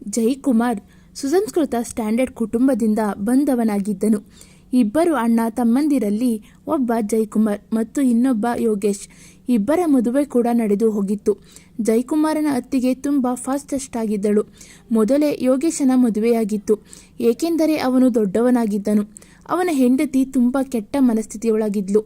ಜಯಕುಮಾರ್ ಸುಸಂಸ್ಕೃತ ಸ್ಟ್ಯಾಂಡರ್ಡ್ ಕುಟುಂಬದಿಂದ ಬಂದವನಾಗಿದ್ದನು. ಇಬ್ಬರು ಅಣ್ಣ ತಮ್ಮಂದಿರಲ್ಲಿ ಒಬ್ಬ ಜಯಕುಮಾರ್ ಮತ್ತು ಇನ್ನೊಬ್ಬ ಯೋಗೇಶ್. ಇಬ್ಬರ ಮದುವೆ ಕೂಡ ನಡೆದು ಹೋಗಿತ್ತು. ಜಯಕುಮಾರನ ಅತ್ತಿಗೆ ತುಂಬ ಫಾಸ್ಟೆಸ್ಟ್ ಆಗಿದ್ದಳು. ಮೊದಲೇ ಯೋಗೇಶನ ಮದುವೆಯಾಗಿತ್ತು, ಏಕೆಂದರೆ ಅವನು ದೊಡ್ಡವನಾಗಿದ್ದನು. ಅವನ ಹೆಂಡತಿ ತುಂಬ ಕೆಟ್ಟ ಮನಸ್ಥಿತಿಯೊಳಗಿದ್ಲು.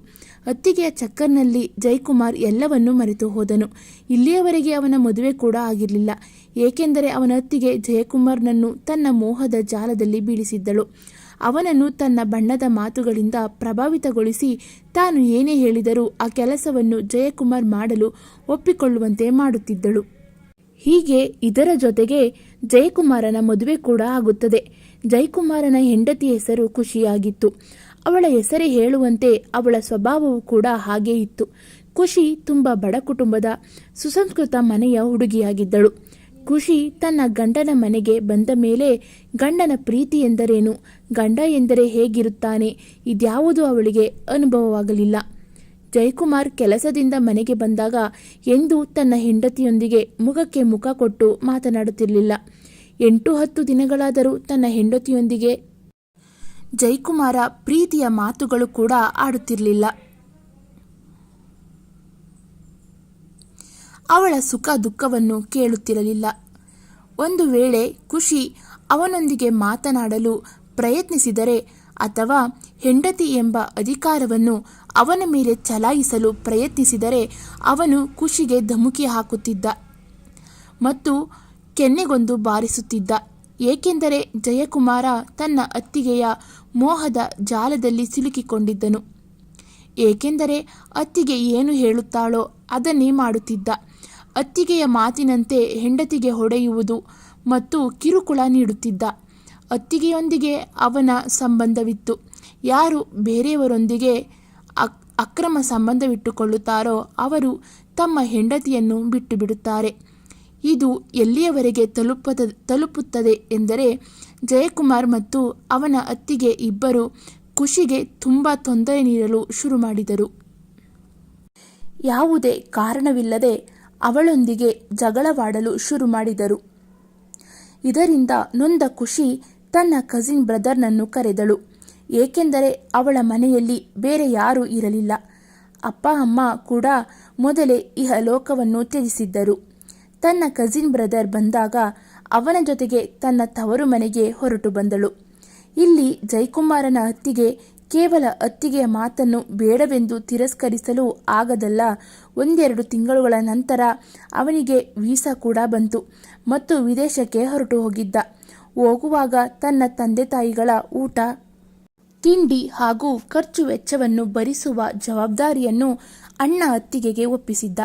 ಅತ್ತಿಗೆಯ ಚಕ್ಕರ್ನಲ್ಲಿ ಜಯಕುಮಾರ್ ಎಲ್ಲವನ್ನೂ ಮರೆತು ಹೋದನು. ಇಲ್ಲಿಯವರೆಗೆ ಅವನ ಮದುವೆ ಕೂಡ ಆಗಿರಲಿಲ್ಲ, ಏಕೆಂದರೆ ಅವನ ಅತ್ತಿಗೆ ಜಯಕುಮಾರ್ನನ್ನು ತನ್ನ ಮೋಹದ ಜಾಲದಲ್ಲಿ ಬೀಳಿಸಿದ್ದಳು. ಅವನನ್ನು ತನ್ನ ಬಣ್ಣದ ಮಾತುಗಳಿಂದ ಪ್ರಭಾವಿತಗೊಳಿಸಿ ತಾನು ಏನೇ ಹೇಳಿದರೂ ಆ ಕೆಲಸವನ್ನು ಜಯಕುಮಾರ್ ಮಾಡಲು ಒಪ್ಪಿಕೊಳ್ಳುವಂತೆ ಮಾಡುತ್ತಿದ್ದಳು. ಹೀಗೆ ಇದರ ಜೊತೆಗೆ ಜಯಕುಮಾರನ ಮದುವೆ ಕೂಡ ಆಗುತ್ತದೆ. ಜಯಕುಮಾರನ ಹೆಂಡತಿ ಹೆಸರು ಖುಷಿಯಾಗಿತ್ತು. ಅವಳ ಹೆಸರೇ ಹೇಳುವಂತೆ ಅವಳ ಸ್ವಭಾವವು ಕೂಡ ಹಾಗೇ ಇತ್ತು. ಖುಷಿ ತುಂಬ ಬಡ ಕುಟುಂಬದ ಸುಸಂಸ್ಕೃತ ಮನೆಯ ಹುಡುಗಿಯಾಗಿದ್ದಳು. ಖುಷಿ ತನ್ನ ಗಂಡನ ಮನೆಗೆ ಬಂದ ಮೇಲೆ ಗಂಡನ ಪ್ರೀತಿ ಎಂದರೇನು, ಗಂಡ ಎಂದರೆ ಹೇಗಿರುತ್ತಾನೆ, ಇದ್ಯಾವುದೂ ಅವಳಿಗೆ ಅನುಭವವಾಗಲಿಲ್ಲ. ಜಯಕುಮಾರ್ ಕೆಲಸದಿಂದ ಮನೆಗೆ ಬಂದಾಗ ಎಂದೂ ತನ್ನ ಹೆಂಡತಿಯೊಂದಿಗೆ ಮುಖಕ್ಕೆ ಮುಖ ಕೊಟ್ಟು ಮಾತನಾಡುತ್ತಿರಲಿಲ್ಲ. 8-10 ದಿನಗಳಾದರೂ ತನ್ನ ಹೆಂಡತಿಯೊಂದಿಗೆ ಜಯಕುಮಾರ ಪ್ರೀತಿಯ ಮಾತುಗಳು ಕೂಡ ಆಡುತ್ತಿರಲಿಲ್ಲ. ಅವಳ ಸುಖ ದುಃಖವನ್ನು ಕೇಳುತ್ತಿರಲಿಲ್ಲ. ಒಂದು ವೇಳೆ ಖುಷಿ ಅವನೊಂದಿಗೆ ಮಾತನಾಡಲು ಪ್ರಯತ್ನಿಸಿದರೆ ಅಥವಾ ಹೆಂಡತಿ ಎಂಬ ಅಧಿಕಾರವನ್ನು ಅವನ ಮೇಲೆ ಚಲಾಯಿಸಲು ಪ್ರಯತ್ನಿಸಿದರೆ ಅವನು ಖುಷಿಗೆ ಧಮಕಿ ಹಾಕುತ್ತಿದ್ದ ಮತ್ತು ಕೆನ್ನೆಗೊಂದು ಬಾರಿಸುತ್ತಿದ್ದ. ಏಕೆಂದರೆ ಜಯಕುಮಾರ ತನ್ನ ಅತ್ತಿಗೆಯ ಮೋಹದ ಜಾಲದಲ್ಲಿ ಸಿಲುಕಿಕೊಂಡಿದ್ದನು. ಏಕೆಂದರೆ ಅತ್ತಿಗೆ ಏನು ಹೇಳುತ್ತಾಳೋ ಅದನ್ನೇ ಮಾಡುತ್ತಿದ್ದ. ಅತ್ತಿಗೆಯ ಮಾತಿನಂತೆ ಹೆಂಡತಿಗೆ ಹೊಡೆಯುವುದು ಮತ್ತು ಕಿರುಕುಳ ನೀಡುತ್ತಿದ್ದ. ಅತ್ತಿಗೆಯೊಂದಿಗೆ ಅವನ ಸಂಬಂಧವಿತ್ತು. ಯಾರು ಬೇರೆಯವರೊಂದಿಗೆ ಅಕ್ರಮ ಸಂಬಂಧವಿಟ್ಟುಕೊಳ್ಳುತ್ತಾರೋ ಅವರು ತಮ್ಮ ಹೆಂಡತಿಯನ್ನು ಬಿಟ್ಟು ಬಿಡುತ್ತಾರೆ. ಇದು ಎಲ್ಲಿಯವರೆಗೆ ತಲುಪುತ್ತದೆ ಎಂದರೆ ಜಯಕುಮಾರ್ ಮತ್ತು ಅವನ ಅತ್ತಿಗೆ ಇಬ್ಬರು ಖುಷಿಗೆ ತುಂಬ ತೊಂದರೆ ನೀಡಲು ಶುರು ಮಾಡಿದರು. ಯಾವುದೇ ಕಾರಣವಿಲ್ಲದೆ ಅವಳೊಂದಿಗೆ ಜಗಳವಾಡಲು ಶುರು ಮಾಡಿದರು. ಇದರಿಂದ ನೊಂದ ಖುಷಿ ತನ್ನ ಕಸಿನ್ ಬ್ರದರ್ನನ್ನು ಕರೆದಳು. ಏಕೆಂದರೆ ಅವಳ ಮನೆಯಲ್ಲಿ ಬೇರೆ ಯಾರೂ ಇರಲಿಲ್ಲ. ಅಪ್ಪ ಅಮ್ಮ ಕೂಡ ಮೊದಲೇ ಇಹಲೋಕವನ್ನು ತ್ಯಜಿಸಿದ್ದರು. ತನ್ನ ಕಸಿನ್ ಬ್ರದರ್ ಬಂದಾಗ ಅವನ ಜೊತೆಗೆ ತನ್ನ ತವರು ಮನೆಗೆ ಹೊರಟು ಬಂದಳು. ಇಲ್ಲಿ ಜಯಕುಮಾರನ ಅತ್ತಿಗೆ ಕೇವಲ ಅತ್ತಿಗೆಯ ಮಾತನ್ನು ಬೇಡವೆಂದು ತಿರಸ್ಕರಿಸಲು ಆಗದಲ್ಲ. 1-2 ತಿಂಗಳುಗಳ ನಂತರ ಅವನಿಗೆ ವೀಸಾ ಕೂಡ ಬಂತು ಮತ್ತು ವಿದೇಶಕ್ಕೆ ಹೊರಟು ಹೋಗಿದ್ದ. ಹೋಗುವಾಗ ತನ್ನ ತಂದೆ ತಾಯಿಗಳ ಊಟ ತಿಂಡಿ ಹಾಗೂ ಖರ್ಚು ವೆಚ್ಚವನ್ನು ಭರಿಸುವ ಜವಾಬ್ದಾರಿಯನ್ನು ಅಣ್ಣ ಅತ್ತಿಗೆಗೆ ಒಪ್ಪಿಸಿದ್ದ.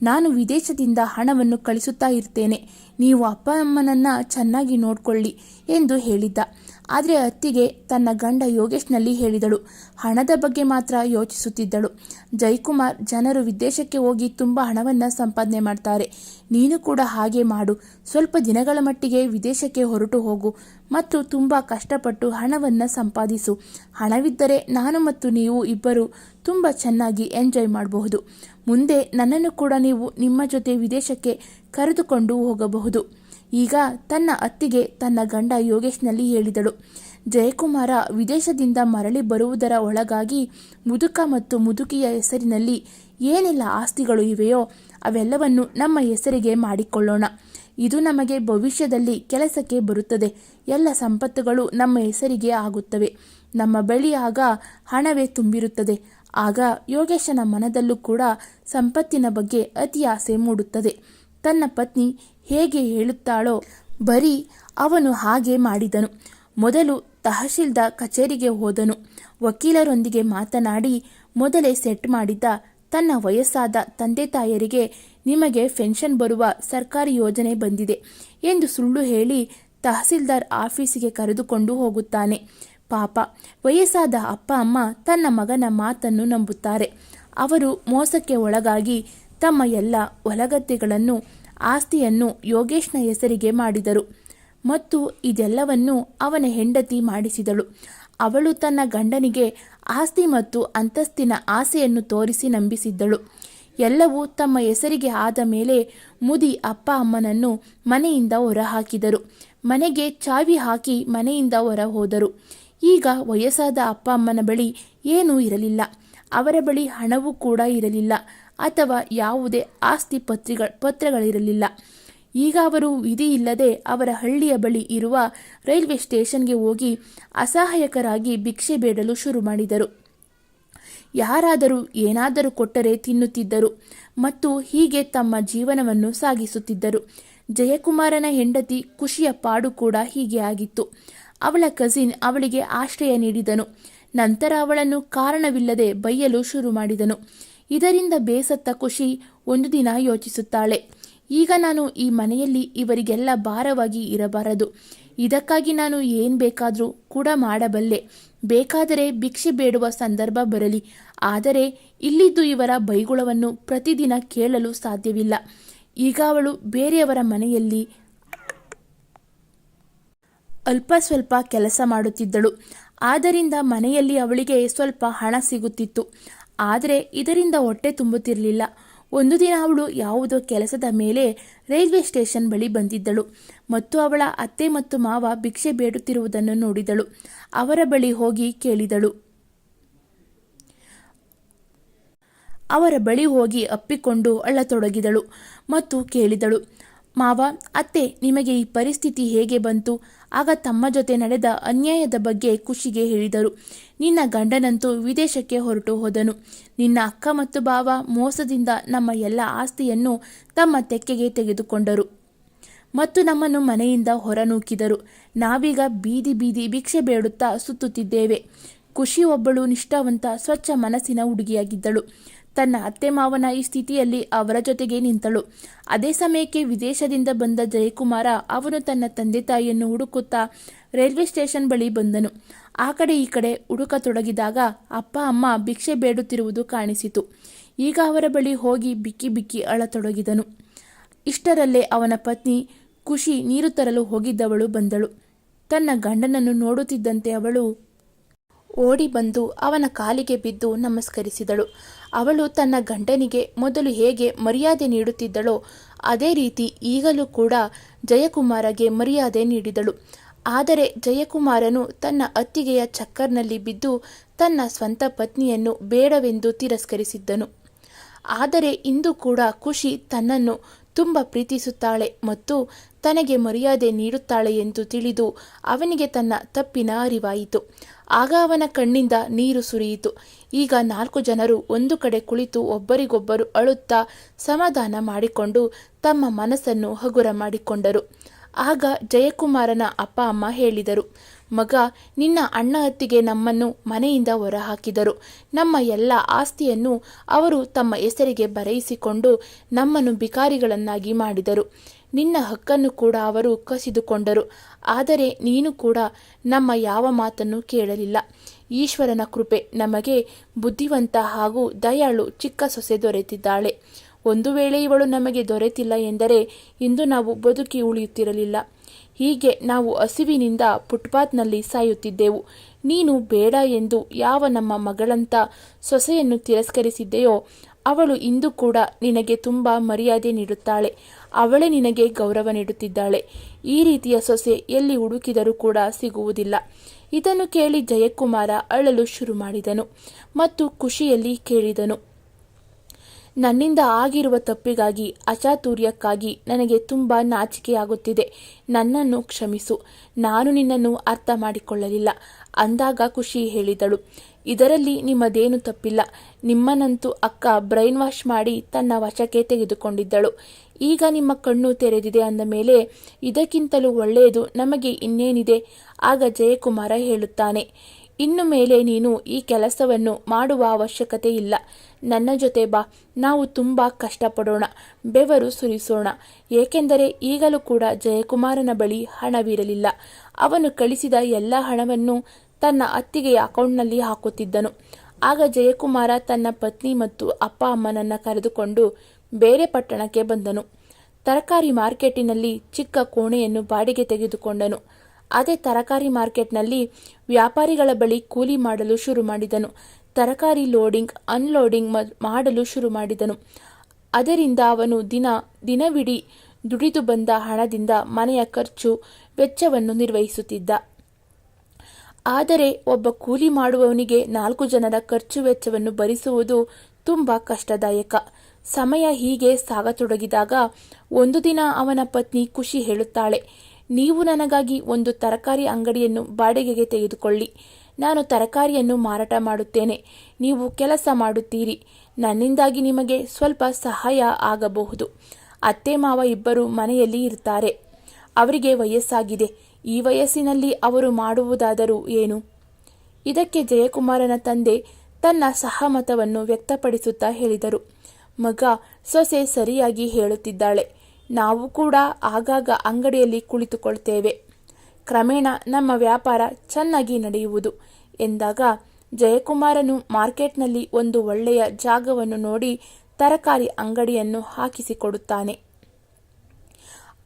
ನಾನು ವಿದೇಶದಿಂದ ಹಣವನ್ನು ಕಳಿಸುತ್ತಾ ಇರ್ತೇನೆ, ನೀವು ಅಪ್ಪ ಅಮ್ಮನನ್ನು ಚೆನ್ನಾಗಿ ನೋಡಿಕೊಳ್ಳಿ ಎಂದು ಹೇಳಿದ್ದ. ಆದರೆ ಅತ್ತಿಗೆ ತನ್ನ ಗಂಡ ಯೋಗೇಶ್ನಲ್ಲಿ ಹೇಳಿದಳು. ಹಣದ ಬಗ್ಗೆ ಮಾತ್ರ ಯೋಚಿಸುತ್ತಿದ್ದಳು. ಜಯಕುಮಾರ್, ಜನರು ವಿದೇಶಕ್ಕೆ ಹೋಗಿ ತುಂಬ ಹಣವನ್ನು ಸಂಪಾದನೆ ಮಾಡ್ತಾರೆ, ನೀನು ಕೂಡ ಹಾಗೆ ಮಾಡು. ಸ್ವಲ್ಪ ದಿನಗಳ ಮಟ್ಟಿಗೆ ವಿದೇಶಕ್ಕೆ ಹೊರಟು ಹೋಗು ಮತ್ತು ತುಂಬ ಕಷ್ಟಪಟ್ಟು ಹಣವನ್ನು ಸಂಪಾದಿಸು. ಹಣವಿದ್ದರೆ ನಾನು ಮತ್ತು ನೀವು ಇಬ್ಬರು ತುಂಬ ಚೆನ್ನಾಗಿ ಎಂಜಾಯ್ ಮಾಡಬಹುದು. ಮುಂದೆ ನನ್ನನ್ನು ಕೂಡ ನೀವು ನಿಮ್ಮ ಜೊತೆ ವಿದೇಶಕ್ಕೆ ಕರೆದುಕೊಂಡು ಹೋಗಬಹುದು. ಈಗ ತನ್ನ ಅತ್ತಿಗೆ ತನ್ನ ಗಂಡ ಯೋಗೇಶ್ನಲ್ಲಿ ಹೇಳಿದಳು. ಜಯಕುಮಾರ ವಿದೇಶದಿಂದ ಮರಳಿ ಬರುವುದರ ಒಳಗಾಗಿ ಮುದುಕ ಮತ್ತು ಮುದುಕಿಯ ಹೆಸರಿನಲ್ಲಿ ಏನೆಲ್ಲ ಆಸ್ತಿಗಳು ಇವೆಯೋ ಅವೆಲ್ಲವನ್ನು ನಮ್ಮ ಹೆಸರಿಗೆ ಮಾಡಿಕೊಳ್ಳೋಣ. ಇದು ನಮಗೆ ಭವಿಷ್ಯದಲ್ಲಿ ಕೆಲಸಕ್ಕೆ ಬರುತ್ತದೆ. ಎಲ್ಲ ಸಂಪತ್ತುಗಳು ನಮ್ಮ ಹೆಸರಿಗೆ ಆಗುತ್ತವೆ. ನಮ್ಮ ಬಳಿ ಆಗ ಹಣವೇ ತುಂಬಿರುತ್ತದೆ. ಆಗ ಯೋಗೇಶನ ಮನದಲ್ಲೂ ಕೂಡ ಸಂಪತ್ತಿನ ಬಗ್ಗೆ ಅತಿ ಆಸೆ ಮೂಡುತ್ತದೆ. ತನ್ನ ಪತ್ನಿ ಹೇಗೆ ಹೇಳುತ್ತಾಳೋ ಬರೀ ಅವನು ಹಾಗೆ ಮಾಡಿದನು. ಮೊದಲು ತಹಶೀಲ್ದಾರ್ ಕಚೇರಿಗೆ ಹೋದನು. ವಕೀಲರೊಂದಿಗೆ ಮಾತನಾಡಿ ಮೊದಲೇ ಸೆಟ್ ಮಾಡಿದ್ದ ತನ್ನ ವಯಸ್ಸಾದ ತಂದೆ ತಾಯರಿಗೆ ನಿಮಗೆ ಪೆನ್ಷನ್ ಬರುವ ಸರ್ಕಾರಿ ಯೋಜನೆ ಬಂದಿದೆ ಎಂದು ಸುಳ್ಳು ಹೇಳಿ ತಹಸೀಲ್ದಾರ್ ಆಫೀಸಿಗೆ ಕರೆದುಕೊಂಡು ಹೋಗುತ್ತಾನೆ. ಪಾಪ, ವಯಸ್ಸಾದ ಅಪ್ಪ ಅಮ್ಮ ತನ್ನ ಮಗನ ಮಾತನ್ನು ನಂಬುತ್ತಾರೆ. ಅವರು ಮೋಸಕ್ಕೆ ಒಳಗಾಗಿ ತಮ್ಮ ಎಲ್ಲ ಹೊಲಗದ್ದೆಗಳನ್ನು ಆಸ್ತಿಯನ್ನು ಯೋಗೇಶ್ನ ಹೆಸರಿಗೆ ಮಾಡಿದರು ಮತ್ತು ಇದೆಲ್ಲವನ್ನು ಅವನ ಹೆಂಡತಿ ಮಾಡಿಸಿದಳು. ಅವಳು ತನ್ನ ಗಂಡನಿಗೆ ಆಸ್ತಿ ಮತ್ತು ಅಂತಸ್ತಿನ ಆಸೆಯನ್ನು ತೋರಿಸಿ ನಂಬಿಸಿದ್ದಳು. ಎಲ್ಲವೂ ತಮ್ಮ ಹೆಸರಿಗೆ ಆದ ಮೇಲೆ ಮುದಿ ಅಪ್ಪ ಅಮ್ಮನನ್ನು ಮನೆಯಿಂದ ಹೊರಹಾಕಿದರು. ಮನೆಗೆ ಚಾವಿ ಹಾಕಿ ಮನೆಯಿಂದ ಹೊರ ಹೋದರು. ಈಗ ವಯಸ್ಸಾದ ಅಪ್ಪ ಅಮ್ಮನ ಬಳಿ ಏನೂ ಇರಲಿಲ್ಲ. ಅವರ ಬಳಿ ಹಣವೂ ಕೂಡ ಇರಲಿಲ್ಲ ಅಥವಾ ಯಾವುದೇ ಆಸ್ತಿ ಪತ್ರಗಳಿರಲಿಲ್ಲ. ಈಗ ಅವರು ವಿಧಿ ಇಲ್ಲದೆ ಅವರ ಹಳ್ಳಿಯ ಬಳಿ ಇರುವ ರೈಲ್ವೆ ಸ್ಟೇಷನ್ಗೆ ಹೋಗಿ ಅಸಹಾಯಕರಾಗಿ ಭಿಕ್ಷೆ ಬೇಡಲು ಶುರು ಮಾಡಿದರು. ಯಾರಾದರೂ ಏನಾದರೂ ಕೊಟ್ಟರೆ ತಿನ್ನುತ್ತಿದ್ದರು ಮತ್ತು ಹೀಗೆ ತಮ್ಮ ಜೀವನವನ್ನು ಸಾಗಿಸುತ್ತಿದ್ದರು. ಜಯಕುಮಾರನ ಹೆಂಡತಿ ಖುಷಿಯ ಪಾಡು ಕೂಡ ಹೀಗೆ ಆಗಿತ್ತು. ಅವಳ ಕಸಿನ್ ಅವಳಿಗೆ ಆಶ್ರಯ ನೀಡಿದನು. ನಂತರ ಅವಳನ್ನು ಕಾರಣವಿಲ್ಲದೆ ಬೈಯಲು ಶುರು ಮಾಡಿದನು. ಇದರಿಂದ ಬೇಸತ್ತ ಖುಷಿ ಒಂದು ದಿನ ಯೋಚಿಸುತ್ತಾಳೆ, ಈಗ ನಾನು ಈ ಮನೆಯಲ್ಲಿ ಇವರಿಗೆಲ್ಲ ಭಾರವಾಗಿ ಇರಬಾರದು. ಇದಕ್ಕಾಗಿ ನಾನು ಏನು ಬೇಕಾದರೂ ಕೂಡ ಮಾಡಬಲ್ಲೆ. ಬೇಕಾದರೆ ಭಿಕ್ಷೆ ಬೇಡುವ ಸಂದರ್ಭ ಬರಲಿ. ಆದರೆ ಇಲ್ಲಿದ್ದು ಇವರ ಬೈಗುಳವನ್ನು ಪ್ರತಿದಿನ ಕೇಳಲು ಸಾಧ್ಯವಿಲ್ಲ. ಈಗ ಅವಳು ಬೇರೆಯವರ ಮನೆಯಲ್ಲಿ ಅಲ್ಪ ಸ್ವಲ್ಪ ಕೆಲಸ ಮಾಡುತ್ತಿದ್ದಳು. ಆದ್ದರಿಂದ ಮನೆಯಲ್ಲಿ ಅವಳಿಗೆ ಸ್ವಲ್ಪ ಹಣ ಸಿಗುತ್ತಿತ್ತು. ಆದರೆ ಇದರಿಂದ ಹೊಟ್ಟೆ ತುಂಬುತ್ತಿರಲಿಲ್ಲ. ಒಂದು ದಿನ ಅವಳು ಯಾವುದೋ ಕೆಲಸದ ಮೇಲೆ ರೈಲ್ವೆ ಸ್ಟೇಷನ್ ಬಳಿ ಬಂದಿದ್ದಳು ಮತ್ತು ಅವಳ ಅತ್ತೆ ಮತ್ತು ಮಾವ ಭಿಕ್ಷೆ ಬೇಡುತ್ತಿರುವುದನ್ನು ನೋಡಿದಳು. ಅವರ ಬಳಿ ಹೋಗಿ ಕೇಳಿದಳು. ಅವರ ಬಳಿ ಹೋಗಿ ಅಪ್ಪಿಕೊಂಡು ಅಳ್ಳತೊಡಗಿದಳು ಮತ್ತು ಕೇಳಿದಳು, ಮಾವ, ಅತ್ತೆ, ನಿಮಗೆ ಈ ಪರಿಸ್ಥಿತಿ ಹೇಗೆ ಬಂತು? ಆಗ ತಮ್ಮ ಜೊತೆ ನಡೆದ ಅನ್ಯಾಯದ ಬಗ್ಗೆ ಖುಷಿಗೆ ಹೇಳಿದರು. ನಿನ್ನ ಗಂಡನಂತೂ ವಿದೇಶಕ್ಕೆ ಹೊರಟು ಹೋದನು. ನಿನ್ನ ಅಕ್ಕ ಮತ್ತು ಭಾವ ಮೋಸದಿಂದ ನಮ್ಮ ಎಲ್ಲ ಆಸ್ತಿಯನ್ನು ತಮ್ಮ ತೆಕ್ಕೆಗೆ ತೆಗೆದುಕೊಂಡರು ಮತ್ತು ನಮ್ಮನ್ನು ಮನೆಯಿಂದ ಹೊರನೂಕಿದರು. ನಾವೀಗ ಬೀದಿ ಬೀದಿ ಭಿಕ್ಷೆ ಬೇಡುತ್ತಾ ಸುತ್ತುತ್ತಿದ್ದೇವೆ. ಖುಷಿ ಒಬ್ಬಳು ನಿಷ್ಠಾವಂತ, ಸ್ವಚ್ಛ ಮನಸ್ಸಿನ ಹುಡುಗಿಯಾಗಿದ್ದಳು. ತನ್ನ ಅತ್ತೆ ಮಾವನ ಈ ಸ್ಥಿತಿಯಲ್ಲಿ ಅವರ ಜೊತೆಗೆ ನಿಂತಳು. ಅದೇ ಸಮಯಕ್ಕೆ ವಿದೇಶದಿಂದ ಬಂದ ಜಯಕುಮಾರ ಅವನು ತನ್ನ ತಂದೆ ತಾಯಿಯನ್ನು ಹುಡುಕುತ್ತಾ ರೈಲ್ವೆ ಸ್ಟೇಷನ್ ಬಳಿ ಬಂದನು. ಆ ಕಡೆ ಈ ಕಡೆ ಹುಡುಕತೊಡಗಿದಾಗ ಅಪ್ಪ ಅಮ್ಮ ಭಿಕ್ಷೆ ಬೇಡುತ್ತಿರುವುದು ಕಾಣಿಸಿತು. ಈಗ ಅವರ ಬಳಿ ಹೋಗಿ ಬಿಕ್ಕಿ ಬಿಕ್ಕಿ ಅಳತೊಡಗಿದನು. ಇಷ್ಟರಲ್ಲೇ ಅವನ ಪತ್ನಿ ಖುಷಿ ನೀರು ತರಲು ಹೋಗಿದ್ದವಳು ಬಂದಳು. ತನ್ನ ಗಂಡನನ್ನು ನೋಡುತ್ತಿದ್ದಂತೆ ಅವಳು ಓಡಿ ಬಂದು ಅವನ ಕಾಲಿಗೆ ಬಿದ್ದು ನಮಸ್ಕರಿಸಿದಳು. ಅವಳು ತನ್ನ ಗಂಡನಿಗೆ ಮೊದಲು ಹೇಗೆ ಮರ್ಯಾದೆ ನೀಡುತ್ತಿದ್ದಳೋ ಅದೇ ರೀತಿ ಈಗಲೂ ಕೂಡ ಜಯಕುಮಾರಗೆ ಮರ್ಯಾದೆ ನೀಡಿದಳು. ಆದರೆ ಜಯಕುಮಾರನು ತನ್ನ ಅತ್ತಿಗೆಯ ಚಕ್ಕರ್ನಲ್ಲಿ ಬಿದ್ದು ತನ್ನ ಸ್ವಂತ ಪತ್ನಿಯನ್ನು ಬೇಡವೆಂದು ತಿರಸ್ಕರಿಸಿದ್ದನು. ಆದರೆ ಇಂದು ಕೂಡ ಖುಷಿ ತನ್ನನ್ನು ತುಂಬ ಪ್ರೀತಿಸುತ್ತಾಳೆ ಮತ್ತು ತನಗೆ ಮರ್ಯಾದೆ ನೀಡುತ್ತಾಳೆ ಎಂದು ತಿಳಿದು ಅವನಿಗೆ ತನ್ನ ತಪ್ಪಿನ ಅರಿವಾಯಿತು. ಆಗ ಅವನ ಕಣ್ಣಿಂದ ನೀರು ಸುರಿಯಿತು. ಈಗ 4 ಜನರು ಒಂದು ಕಡೆ ಕುಳಿತು ಒಬ್ಬರಿಗೊಬ್ಬರು ಅಳುತ್ತಾ ಸಮಾಧಾನ ಮಾಡಿಕೊಂಡು ತಮ್ಮ ಮನಸ್ಸನ್ನು ಹಗುರ ಮಾಡಿಕೊಂಡರು. ಆಗ ಜಯಕುಮಾರನ ಅಪ್ಪ ಅಮ್ಮ ಹೇಳಿದರು, ಮಗ, ನಿನ್ನ ಅಣ್ಣ ಅತ್ತಿಗೆ ನಮ್ಮನ್ನು ಮನೆಯಿಂದ ಹೊರಹಾಕಿದರು. ನಮ್ಮ ಎಲ್ಲ ಆಸ್ತಿಯನ್ನು ಅವರು ತಮ್ಮ ಹೆಸರಿಗೆ ಬರೆಯಿಸಿಕೊಂಡು ನಮ್ಮನ್ನು ಬಿಕಾರಿಗಳನ್ನಾಗಿ ಮಾಡಿದರು. ನಿನ್ನ ಹಕ್ಕನ್ನು ಕೂಡ ಅವರು ಕಸಿದುಕೊಂಡರು. ಆದರೆ ನೀನು ಕೂಡ ನಮ್ಮ ಯಾವ ಮಾತನ್ನು ಕೇಳಲಿಲ್ಲ. ಈಶ್ವರನ ಕೃಪೆ, ನಮಗೆ ಬುದ್ಧಿವಂತ ಹಾಗೂ ದಯಾಳು ಚಿಕ್ಕ ಸೊಸೆ ದೊರೆತಿದ್ದಾಳೆ. ಒಂದು ವೇಳೆ ಇವಳು ನಮಗೆ ದೊರೆತಿಲ್ಲ ಎಂದರೆ ಇಂದು ನಾವು ಬದುಕಿ ಉಳಿಯುತ್ತಿರಲಿಲ್ಲ. ಹೀಗೆ ನಾವು ಹಸಿವಿನಿಂದ ಫುಟ್ಪಾತ್ನಲ್ಲಿ ಸಾಯುತ್ತಿದ್ದೆವು. ನೀನು ಬೇಡ ಎಂದು ಯಾವ ನಮ್ಮ ಮಗಳಂತ ಸೊಸೆಯನ್ನು ತಿರಸ್ಕರಿಸಿದ್ದೆಯೋ ಅವಳು ಇಂದು ಕೂಡ ನಿನಗೆ ತುಂಬ ಮರ್ಯಾದೆ ನೀಡುತ್ತಾಳೆ. ಅವಳೇ ನಿನಗೆ ಗೌರವ ನೀಡುತ್ತಿದ್ದಾಳೆ. ಈ ರೀತಿಯ ಸೊಸೆ ಎಲ್ಲಿ ಹುಡುಕಿದರೂ ಕೂಡ ಸಿಗುವುದಿಲ್ಲ. ಇದನ್ನು ಕೇಳಿ ಜಯಕುಮಾರ ಅಳಲು ಶುರು ಮಾಡಿದನು ಮತ್ತು ಖುಷಿಯಲ್ಲಿ ಕೇಳಿದನು, ನನ್ನಿಂದ ಆಗಿರುವ ತಪ್ಪಿಗಾಗಿ, ಅಚಾತುರ್ಯಕ್ಕಾಗಿ ನನಗೆ ತುಂಬ ನಾಚಿಕೆಯಾಗುತ್ತಿದೆ. ನನ್ನನ್ನು ಕ್ಷಮಿಸು. ನಾನು ನಿನ್ನನ್ನು ಅರ್ಥ ಮಾಡಿಕೊಳ್ಳಲಿಲ್ಲ. ಅಂದಾಗ ಖುಷಿ ಹೇಳಿದಳು, ಇದರಲ್ಲಿ ನಿಮ್ಮದೇನು ತಪ್ಪಿಲ್ಲ. ನಿಮ್ಮನ್ನಂತೂ ಅಕ್ಕ ಬ್ರೈನ್ ವಾಶ್ ಮಾಡಿ ತನ್ನ ವಶಕ್ಕೆ ತೆಗೆದುಕೊಂಡಿದ್ದಳು. ಈಗ ನಿಮ್ಮ ಕಣ್ಣು ತೆರೆದಿದೆ ಅಂದ ಮೇಲೆ ಇದಕ್ಕಿಂತಲೂ ಒಳ್ಳೆಯದು ನಮಗೆ ಇನ್ನೇನಿದೆ? ಆಗ ಜಯಕುಮಾರ ಹೇಳುತ್ತಾನೆ, ಇನ್ನು ಮೇಲೆ ನೀನು ಈ ಕೆಲಸವನ್ನು ಮಾಡುವ ಅವಶ್ಯಕತೆ ಇಲ್ಲ. ನನ್ನ ಜೊತೆ ಬಾ. ನಾವು ತುಂಬ ಕಷ್ಟಪಡೋಣ, ಬೆವರು ಸುರಿಸೋಣ. ಏಕೆಂದರೆ ಈಗಲೂ ಕೂಡ ಜಯಕುಮಾರನ ಬಳಿ ಹಣವಿರಲಿಲ್ಲ. ಅವನು ಕಳಿಸಿದ ಎಲ್ಲ ಹಣವನ್ನು ತನ್ನ ಅತ್ತಿಗೆಯ ಅಕೌಂಟ್ನಲ್ಲಿ ಹಾಕುತ್ತಿದ್ದನು. ಆಗ ಜಯಕುಮಾರ ತನ್ನ ಪತ್ನಿ ಮತ್ತು ಅಪ್ಪ ಅಮ್ಮನನ್ನು ಕರೆದುಕೊಂಡು ಬೇರೆ ಪಟ್ಟಣಕ್ಕೆ ಬಂದನು. ತರಕಾರಿ ಮಾರ್ಕೆಟಿನಲ್ಲಿ ಚಿಕ್ಕ ಕೋಣೆಯನ್ನು ಬಾಡಿಗೆ ತೆಗೆದುಕೊಂಡನು. ಅದೇ ತರಕಾರಿ ಮಾರ್ಕೆಟ್ನಲ್ಲಿ ವ್ಯಾಪಾರಿಗಳ ಬಳಿ ಕೂಲಿ ಮಾಡಲು ಶುರು ಮಾಡಿದನು. ತರಕಾರಿ ಲೋಡಿಂಗ್ ಅನ್ಲೋಡಿಂಗ್ ಮಾಡಲು ಶುರು ಮಾಡಿದನು. ಅದರಿಂದ ಅವನು ದಿನವಿಡೀ ದುಡಿದು ಬಂದ ಹಣದಿಂದ ಮನೆಯ ಖರ್ಚು ವೆಚ್ಚವನ್ನು ನಿರ್ವಹಿಸುತ್ತಿದ್ದ. ಆದರೆ ಒಬ್ಬ ಕೂಲಿ ಮಾಡುವವನಿಗೆ 4 ಜನರ ಖರ್ಚು ವೆಚ್ಚವನ್ನು ಭರಿಸುವುದು ತುಂಬ ಕಷ್ಟದಾಯಕ. ಸಮಯ ಹೀಗೆ ಸಾಗತೊಡಗಿದಾಗ ಒಂದು ದಿನ ಅವನ ಪತ್ನಿ ಖುಷಿ ಹೇಳುತ್ತಾಳೆ, ನೀವು ನನಗಾಗಿ ಒಂದು ತರಕಾರಿ ಅಂಗಡಿಯನ್ನು ಬಾಡಿಗೆಗೆ ತೆಗೆದುಕೊಳ್ಳಿ. ನಾನು ತರಕಾರಿಯನ್ನು ಮಾರಾಟ ಮಾಡುತ್ತೇನೆ, ನೀವು ಕೆಲಸ ಮಾಡುತ್ತೀರಿ. ನನ್ನಿಂದಾಗಿ ನಿಮಗೆ ಸ್ವಲ್ಪ ಸಹಾಯ ಆಗಬಹುದು. ಅತ್ತೆ ಮಾವ ಇಬ್ಬರು ಮನೆಯಲ್ಲಿ ಇರ್ತಾರೆ. ಅವರಿಗೆ ವಯಸ್ಸಾಗಿದೆ. ಈ ವಯಸ್ಸಿನಲ್ಲಿ ಅವರು ಮಾಡುವುದಾದರೂ ಏನು? ಇದಕ್ಕೆ ಜಯಕುಮಾರನ ತಂದೆ ತನ್ನ ಸಹಮತವನ್ನು ವ್ಯಕ್ತಪಡಿಸುತ್ತಾ ಹೇಳಿದರು, ಮಗ, ಸೊಸೆ ಸರಿಯಾಗಿ ಹೇಳುತ್ತಿದ್ದಾಳೆ. ನಾವು ಕೂಡ ಆಗಾಗ ಅಂಗಡಿಯಲ್ಲಿ ಕುಳಿತುಕೊಳ್ತೇವೆ. ಕ್ರಮೇಣ ನಮ್ಮ ವ್ಯಾಪಾರ ಚೆನ್ನಾಗಿ ನಡೆಯುವುದು ಎಂದಾಗ ಜಯಕುಮಾರನು ಮಾರ್ಕೆಟ್ನಲ್ಲಿ ಒಂದು ಒಳ್ಳೆಯ ಜಾಗವನ್ನು ನೋಡಿ ತರಕಾರಿ ಅಂಗಡಿಯನ್ನು ಹಾಕಿಸಿಕೊಡುತ್ತಾನೆ.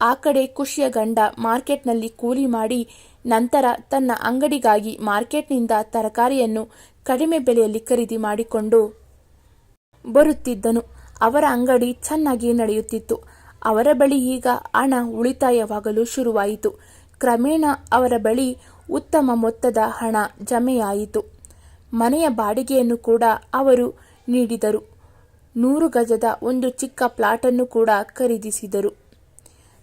ಆ ಕಡೆ ಖುಷಿಯ ಗಂಡ ಮಾರ್ಕೆಟ್ನಲ್ಲಿ ಕೂಲಿ ಮಾಡಿ ನಂತರ ತನ್ನ ಅಂಗಡಿಗಾಗಿ ಮಾರ್ಕೆಟ್ನಿಂದ ತರಕಾರಿಯನ್ನು ಕಡಿಮೆ ಬೆಲೆಯಲ್ಲಿ ಖರೀದಿ ಮಾಡಿಕೊಂಡು ಬರುತ್ತಿದ್ದನು. ಅವರ ಅಂಗಡಿ ಚೆನ್ನಾಗಿ ನಡೆಯುತ್ತಿತ್ತು. ಅವರ ಬಳಿ ಈಗ ಹಣ ಉಳಿತಾಯವಾಗಲು ಶುರುವಾಯಿತು. ಕ್ರಮೇಣ ಅವರ ಬಳಿ ಉತ್ತಮ ಮೊತ್ತದ ಹಣ ಜಮೆಯಾಯಿತು. ಮನೆಯ ಬಾಡಿಗೆಯನ್ನು ಕೂಡ ಅವರು ನೀಡಿದರು. 100 ಗಜದ ಒಂದು ಚಿಕ್ಕ ಪ್ಲಾಟನ್ನು ಕೂಡ ಖರೀದಿಸಿದರು.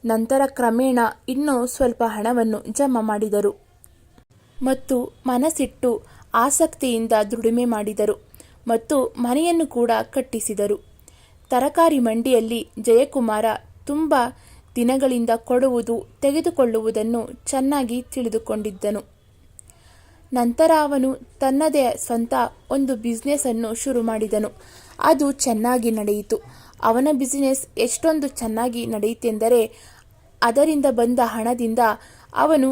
ನಂತರ ಕ್ರಮೇಣ ಇನ್ನೂ ಸ್ವಲ್ಪ ಹಣವನ್ನು ಜಮಾ ಮಾಡಿದರು ಮತ್ತು ಮನಸ್ಸಿಟ್ಟು ಆಸಕ್ತಿಯಿಂದ ದುಡಿಮೆ ಮಾಡಿದರು ಮತ್ತು ಮನೆಯನ್ನು ಕೂಡ ಕಟ್ಟಿಸಿದರು. ತರಕಾರಿ ಮಂಡಿಯಲ್ಲಿ ಜಯಕುಮಾರ ತುಂಬ ದಿನಗಳಿಂದ ಕೊಡುವುದು ತೆಗೆದುಕೊಳ್ಳುವುದನ್ನು ಚೆನ್ನಾಗಿ ತಿಳಿದುಕೊಂಡಿದ್ದನು. ನಂತರ ಅವನು ತನ್ನದೇ ಸ್ವಂತ ಒಂದು ಬಿಸ್ನೆಸ್ಸನ್ನು ಶುರು ಮಾಡಿದನು. ಅದು ಚೆನ್ನಾಗಿ ನಡೆಯಿತು. ಅವನ ಬಿಸಿನೆಸ್ ಎಷ್ಟೊಂದು ಚೆನ್ನಾಗಿ ನಡೆಯಿತೆಂದರೆ ಅದರಿಂದ ಬಂದ ಹಣದಿಂದ ಅವನು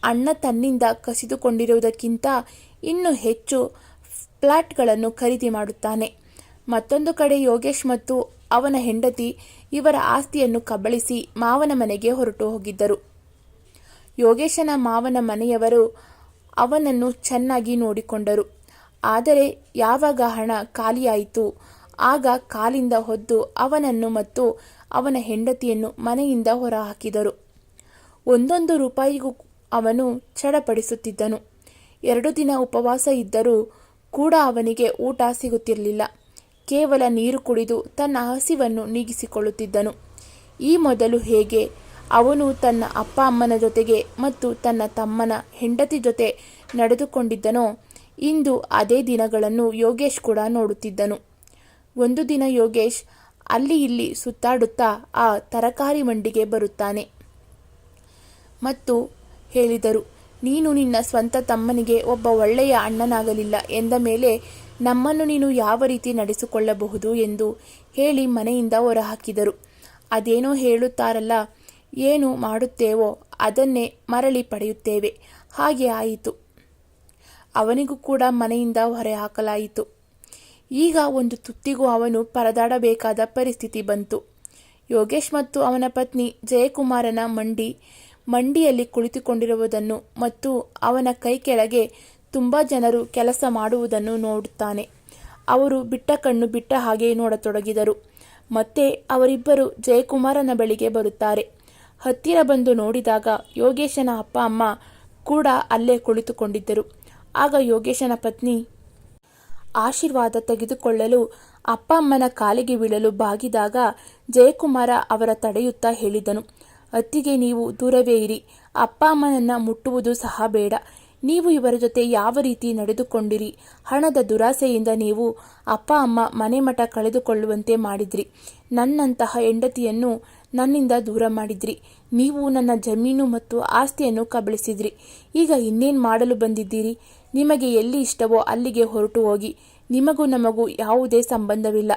ಅಣ್ಣ ತನ್ನಿಂದ ಕಸಿದುಕೊಂಡಿರುವುದಕ್ಕಿಂತ ಇನ್ನೂ ಹೆಚ್ಚು ಫ್ಲ್ಯಾಟ್ಗಳನ್ನು ಖರೀದಿ ಮಾಡುತ್ತಾನೆ. ಮತ್ತೊಂದು ಕಡೆ ಯೋಗೇಶ್ ಮತ್ತು ಅವನ ಹೆಂಡತಿ ಇವರ ಆಸ್ತಿಯನ್ನು ಕಬಳಿಸಿ ಮಾವನ ಮನೆಗೆ ಹೊರಟು ಹೋಗಿದ್ದರು. ಯೋಗೇಶನ ಮಾವನ ಮನೆಯವರು ಅವನನ್ನು ಚೆನ್ನಾಗಿ ನೋಡಿಕೊಂಡರು. ಆದರೆ ಯಾವಾಗ ಹಣ ಖಾಲಿಯಾಯಿತು ಆಗ ಕಾಲಿಂದ ಹೊದ್ದು ಅವನನ್ನು ಮತ್ತು ಅವನ ಹೆಂಡತಿಯನ್ನು ಮನೆಯಿಂದ ಹೊರಹಾಕಿದರು. ಒಂದೊಂದು ರೂಪಾಯಿಗೂ ಅವನು ಚಡಪಡಿಸುತ್ತಿದ್ದನು. 2 ದಿನ ಉಪವಾಸ ಇದ್ದರೂ ಕೂಡ ಅವನಿಗೆ ಊಟ ಸಿಗುತ್ತಿರಲಿಲ್ಲ. ಕೇವಲ ನೀರು ಕುಡಿದು ತನ್ನ ಹಸಿವನ್ನು ನೀಗಿಸಿಕೊಳ್ಳುತ್ತಿದ್ದನು. ಈ ಮೊದಲು ಹೇಗೆ ಅವನು ತನ್ನ ಅಪ್ಪ ಅಮ್ಮನ ಜೊತೆಗೆ ಮತ್ತು ತನ್ನ ತಮ್ಮನ ಹೆಂಡತಿ ಜೊತೆ ನಡೆದುಕೊಂಡಿದ್ದನೋ ಇಂದು ಅದೇ ದಿನಗಳನ್ನು ಯೋಗೇಶ್ ಕೂಡ ನೋಡುತ್ತಿದ್ದನು. ಒಂದು ದಿನ ಯೋಗೇಶ್ ಅಲ್ಲಿ ಇಲ್ಲಿ ಸುತ್ತಾಡುತ್ತಾ ಆ ತರಕಾರಿ ಮಂಡಿಗೆ ಬರುತ್ತಾನೆ ಮತ್ತು ಹೇಳಿದರು, ನೀನು ನಿನ್ನ ಸ್ವಂತ ತಮ್ಮನಿಗೆ ಒಬ್ಬ ಒಳ್ಳೆಯ ಅಣ್ಣನಾಗಲಿಲ್ಲ ಎಂದ ಮೇಲೆ ನಮ್ಮನ್ನು ನೀನು ಯಾವ ರೀತಿ ನಡೆಸಿಕೊಳ್ಳಬಹುದು ಎಂದು ಹೇಳಿ ಮನೆಯಿಂದ ಹೊರಹಾಕಿದರು. ಅದೇನೋ ಹೇಳುತ್ತಾರಲ್ಲ, ಏನು ಮಾಡುತ್ತೇವೋ ಅದನ್ನೇ ಮರಳಿ ಪಡೆಯುತ್ತೇವೆ, ಹಾಗೆ ಆಯಿತು. ಅವನಿಗೂ ಕೂಡ ಮನೆಯಿಂದ ಹೊರಹಾಕಲಾಯಿತು. ಈಗ ಒಂದು ತುತ್ತಿಗೂ ಅವನು ಪರದಾಡಬೇಕಾದ ಪರಿಸ್ಥಿತಿ ಬಂತು. ಯೋಗೇಶ್ ಮತ್ತು ಅವನ ಪತ್ನಿ ಜಯಕುಮಾರನ ಮಂಡಿಯಲ್ಲಿ ಕುಳಿತುಕೊಂಡಿರುವುದನ್ನು ಮತ್ತು ಅವನ ಕೈ ಕೆಳಗೆ ತುಂಬ ಜನರು ಕೆಲಸ ಮಾಡುವುದನ್ನು ನೋಡುತ್ತಾನೆ. ಅವರು ಬಿಟ್ಟ ಕಣ್ಣು ಬಿಟ್ಟ ಹಾಗೆ ನೋಡತೊಡಗಿದರು. ಮತ್ತೆ ಅವರಿಬ್ಬರು ಜಯಕುಮಾರನ ಬಳಿಗೆ ಬರುತ್ತಾರೆ. ಹತ್ತಿರ ಬಂದು ನೋಡಿದಾಗ ಯೋಗೇಶನ ಅಪ್ಪ ಅಮ್ಮ ಕೂಡ ಅಲ್ಲೇ ಕುಳಿತುಕೊಂಡಿದ್ದರು. ಆಗ ಯೋಗೇಶನ ಪತ್ನಿ ಆಶೀರ್ವಾದ ತೆಗೆದುಕೊಳ್ಳಲು ಅಪ್ಪ ಅಮ್ಮನ ಕಾಲಿಗೆ ಬೀಳಲು ಬಾಗಿದಾಗ ಜಯಕುಮಾರ ಅವರ ತಡೆಯುತ್ತಾ ಹೇಳಿದನು, ಅತ್ತಿಗೆ, ನೀವು ದೂರವೇ ಇರಿ. ಅಪ್ಪ ಅಮ್ಮನನ್ನ ಮುಟ್ಟುವುದು ಸಹ ಬೇಡ. ನೀವು ಇವರ ಜೊತೆ ಯಾವ ರೀತಿ ನಡೆದುಕೊಂಡಿರಿ. ಹಣದ ದುರಾಸೆಯಿಂದ ನೀವು ಅಪ್ಪ ಅಮ್ಮ ಮನೆ ಮಠ ಕಳೆದುಕೊಳ್ಳುವಂತೆ ಮಾಡಿದ್ರಿ. ನನ್ನಂತಹ ಹೆಂಡತಿಯನ್ನು ನನ್ನಿಂದ ದೂರ ಮಾಡಿದ್ರಿ. ನೀವು ನನ್ನ ಜಮೀನು ಮತ್ತು ಆಸ್ತಿಯನ್ನು ಕಬಳಿಸಿದ್ರಿ. ಈಗ ಇನ್ನೇನು ಮಾಡಲು ಬಂದಿದ್ದೀರಿ? ನಿಮಗೆ ಎಲ್ಲಿ ಇಷ್ಟವೋ ಅಲ್ಲಿಗೆ ಹೊರಟು ಹೋಗಿ. ನಿಮಗೂ ನಮಗೂ ಯಾವುದೇ ಸಂಬಂಧವಿಲ್ಲ.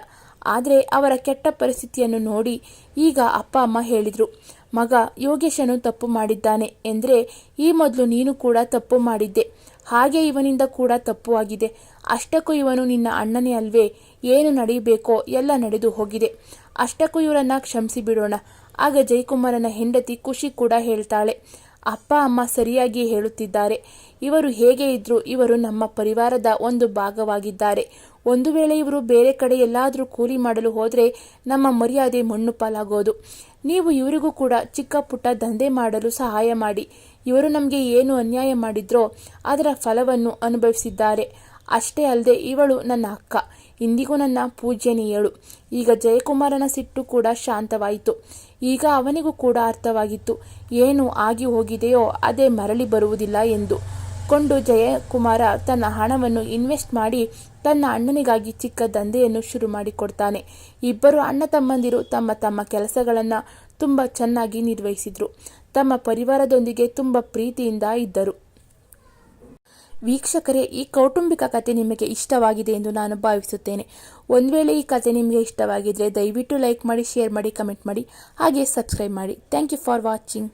ಆದರೆ ಅವರ ಕೆಟ್ಟ ಪರಿಸ್ಥಿತಿಯನ್ನು ನೋಡಿ ಈಗ ಅಪ್ಪ ಅಮ್ಮ ಹೇಳಿದರು, ಮಗ ಯೋಗೇಶನು ತಪ್ಪು ಮಾಡಿದ್ದಾನೆ ಎಂದರೆ ಈ ಮೊದಲು ನೀನು ಕೂಡ ತಪ್ಪು ಮಾಡಿದ್ದೆ. ಹಾಗೆ ಇವನಿಂದ ಕೂಡ ತಪ್ಪು ಆಗಿದೆ. ಅಷ್ಟಕ್ಕೂ ಇವನು ನಿನ್ನ ಅಣ್ಣನೇ ಅಲ್ವೇ? ಏನು ನಡೆಯಬೇಕೋ ಎಲ್ಲ ನಡೆದು ಹೋಗಿದೆ. ಅಷ್ಟಕ್ಕೂ ಇವರನ್ನ ಕ್ಷಮಿಸಿ ಬಿಡೋಣ. ಆಗ ಜಯಕುಮಾರನ ಹೆಂಡತಿ ಖುಷಿ ಕೂಡ ಹೇಳ್ತಾಳೆ, ಅಪ್ಪ ಅಮ್ಮ ಸರಿಯಾಗಿ ಹೇಳುತ್ತಿದ್ದಾರೆ. ಇವರು ಹೇಗೆ ಇದ್ರು ಇವರು ನಮ್ಮ ಪರಿವಾರದ ಒಂದು ಭಾಗವಾಗಿದ್ದಾರೆ. ಒಂದು ವೇಳೆ ಇವರು ಬೇರೆ ಕಡೆ ಎಲ್ಲಾದರೂ ಕೂಲಿ ಮಾಡಲು ಹೋದರೆ ನಮ್ಮ ಮರ್ಯಾದೆ ಮಣ್ಣು ಪಾಲಾಗೋದು. ನೀವು ಇವರಿಗೂ ಕೂಡ ಚಿಕ್ಕ ಪುಟ್ಟ ದಂಧೆ ಮಾಡಲು ಸಹಾಯ ಮಾಡಿ. ಇವರು ನಮಗೆ ಏನು ಅನ್ಯಾಯ ಮಾಡಿದ್ರೋ ಅದರ ಫಲವನ್ನು ಅನುಭವಿಸಿದ್ದಾರೆ. ಅಷ್ಟೇ ಅಲ್ಲದೆ ಇವಳು ನನ್ನ ಅಕ್ಕ, ಇಂದಿಗೂ ನನ್ನ ಪೂಜ್ಯನೀಯಳು. ಈಗ ಜಯಕುಮಾರನ ಸಿಟ್ಟು ಕೂಡ ಶಾಂತವಾಯಿತು. ಈಗ ಅವನಿಗೂ ಕೂಡ ಅರ್ಥವಾಗಿತ್ತು, ಏನು ಆಗಿ ಹೋಗಿದೆಯೋ ಅದೇ ಮರಳಿ ಬರುವುದಿಲ್ಲ ಎಂದು ಕೊಂಡು ಜಯಕುಮಾರ ತನ್ನ ಹಣವನ್ನು ಇನ್ವೆಸ್ಟ್ ಮಾಡಿ ತನ್ನ ಅಣ್ಣನಿಗಾಗಿ ಚಿಕ್ಕ ದಂಧೆಯನ್ನು ಶುರು ಮಾಡಿಕೊಡ್ತಾನೆ. ಇಬ್ಬರು ಅಣ್ಣ ತಮ್ಮಂದಿರು ತಮ್ಮ ತಮ್ಮ ಕೆಲಸಗಳನ್ನು ತುಂಬ ಚೆನ್ನಾಗಿ ನಿರ್ವಹಿಸಿದ್ರು. ತಮ್ಮ ಪರಿವಾರದೊಂದಿಗೆ ತುಂಬ ಪ್ರೀತಿಯಿಂದ ಇದ್ದರು. ವೀಕ್ಷಕರೇ, ಈ ಕೌಟುಂಬಿಕ ಕಥೆ ನಿಮಗೆ ಇಷ್ಟವಾಗಿದೆ ಎಂದು ನಾನು ಭಾವಿಸುತ್ತೇನೆ. ಒಂದು ವೇಳೆ ಈ ಕಥೆ ನಿಮಗೆ ಇಷ್ಟವಾಗಿದ್ದರೆ ದಯವಿಟ್ಟು ಲೈಕ್ ಮಾಡಿ, ಶೇರ್ ಮಾಡಿ, ಕಮೆಂಟ್ ಮಾಡಿ, ಹಾಗೆ ಸಬ್ಸ್ಕ್ರೈಬ್ ಮಾಡಿ. Thank you for watching.